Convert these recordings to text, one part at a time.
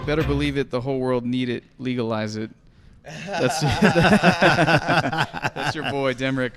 better believe it. The whole world need it. Legalize it. That's that's your boy Demrick.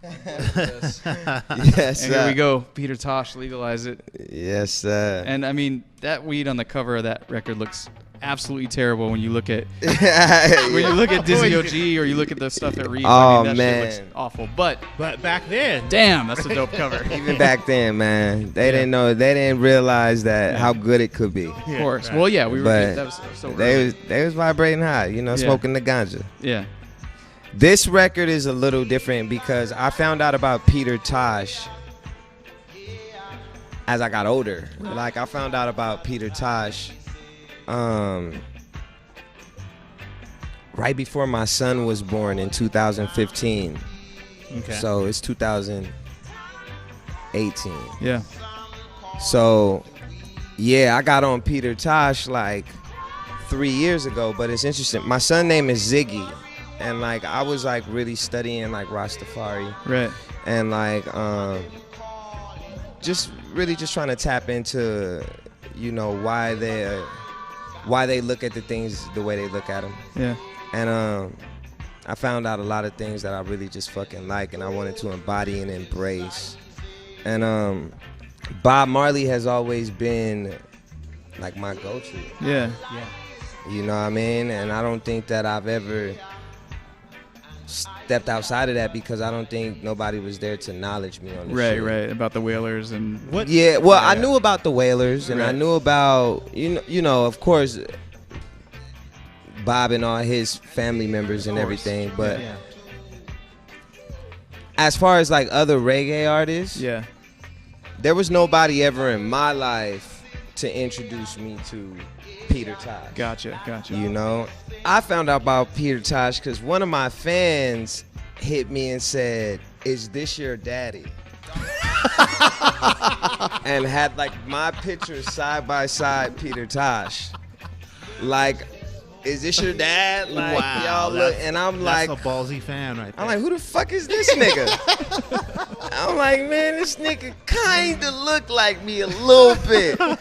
Yes, And here we go. Peter Tosh, legalize it. Yes, sir. And I mean, that weed on the cover of that record looks absolutely terrible when you look at when you look at Dizzy OG or you look at the stuff at Reed. I mean, that shit looks awful. But back then, damn, that's a dope cover. Even back then, man, they didn't know, they didn't realize that how good it could be. Of course. Right. Well, yeah, we were. But that was so they was vibrating high, you know, smoking the ganja. Yeah. This record is a little different because I found out about Peter Tosh as I got older. Like, I found out about Peter Tosh right before my son was born in 2015. Okay. So it's 2018. Yeah. So, yeah, I got on Peter Tosh like 3 years ago, but it's interesting. My son's name is Ziggy. And like I was like really studying like Rastafari, right? And like just trying to tap into, you know, why they look at the things the way they look at them. Yeah. And I found out a lot of things that I really just fucking like, and I wanted to embody and embrace. And Bob Marley has always been like my go-to. Yeah. Yeah. You know what I mean? And I don't think that I've ever stepped outside of that because I don't think nobody was there to acknowledge me on the shit. Right, about the Wailers and what? Yeah, well, I knew about the Wailers and I Right. knew about you know, of course, Bob and all his family members and everything, but Yeah. as far as like other reggae artists, yeah, there was nobody ever in my life to introduce me to Peter Tosh. Gotcha. You know, I found out about Peter Tosh because one of my fans hit me and said, "Is this your daddy?" And had like my picture side by side, Peter Tosh. Like, is this your dad? Like, Wow, y'all look, and I'm like, that's a ballsy fan right there. I'm like, who the fuck is this nigga? I'm like, man, this nigga kinda look like me a little bit. I'm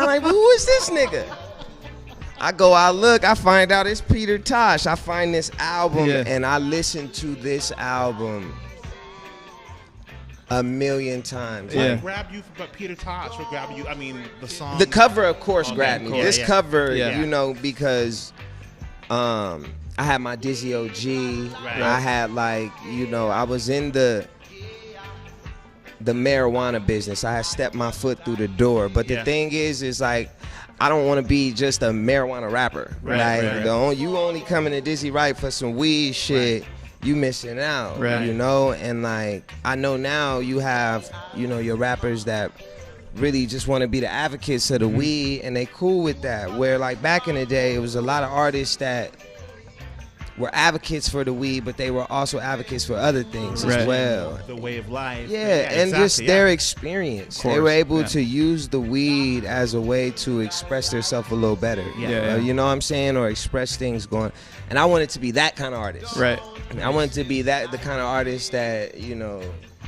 like, but who is this nigga? I look, I find out it's Peter Tosh. I find this album and I listen to this album a million times. What grabbed you from Peter Tosh? What grabbed you? I mean, the song. The cover, of course, grabbed me. This cover, Yeah. you know, because I had my Dizzy OG. Right. I had like, you know, I was in the marijuana business. I had stepped my foot through the door. But the thing is like, I don't want to be just a marijuana rapper. Right. You only coming to Dizzy Wright for some weed shit. Right. You missing out, right. You know? And like, I know now you have, you know, your rappers that really just want to be the advocates of the weed, and they cool with that. Where like back in the day, it was a lot of artists that were advocates for the weed, but they were also advocates for other things as well. The way of life. Yeah, and exactly, just their experience. They were able to use the weed as a way to express themselves a little better. You know what I'm saying? Or express things going. And I wanted to be that kind of artist. Right. I wanted to be the kind of artist that, you know,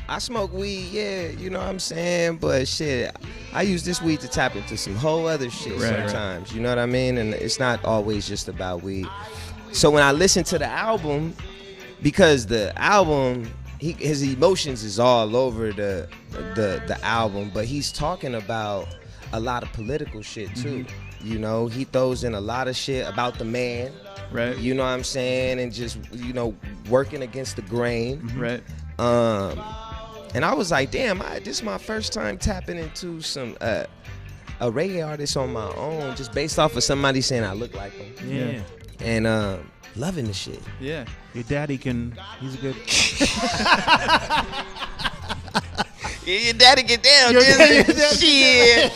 I smoke weed, you know what I'm saying? But shit, I use this weed to tap into some whole other shit sometimes. You know what I mean? And it's not always just about weed. So when I listen to the album, because the album, his emotions is all over the album, but he's talking about a lot of political shit too. You know, he throws in a lot of shit about the man. Right. You know what I'm saying? And just, you know, working against the grain. Right. And I was like, damn, this is my first time tapping into some a reggae artist on my own, just based off of somebody saying I look like him. Yeah. And loving the shit. Yeah. Your daddy he's a good. Yeah, your daddy get down, shit.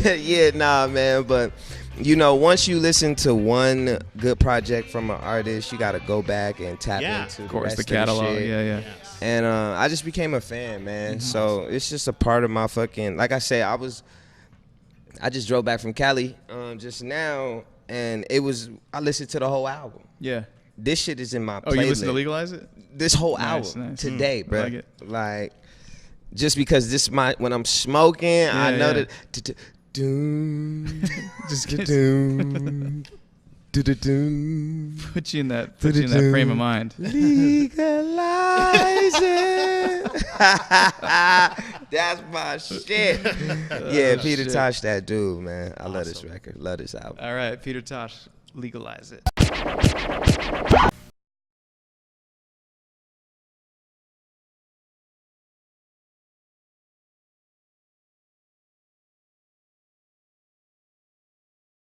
Yeah, nah, man, but you know, once you listen to one good project from an artist, you got to go back and tap into of course, the catalog. shit. Yeah. And I just became a fan, man. So it's just a part of my fucking, like I said, I just drove back from Cali just now, and I listened to the whole album. Yeah. This shit is in my playlist. Oh, you listen to Legalize It? This whole album today, bro. I like it. Like, just because when I'm smoking, I know that Doom. Just Doom. put you in that frame of mind. Legalize it. That's my shit. Yeah, Peter Tosh, that dude, man. I love this record. Love this album. All right, Peter Tosh, legalize it.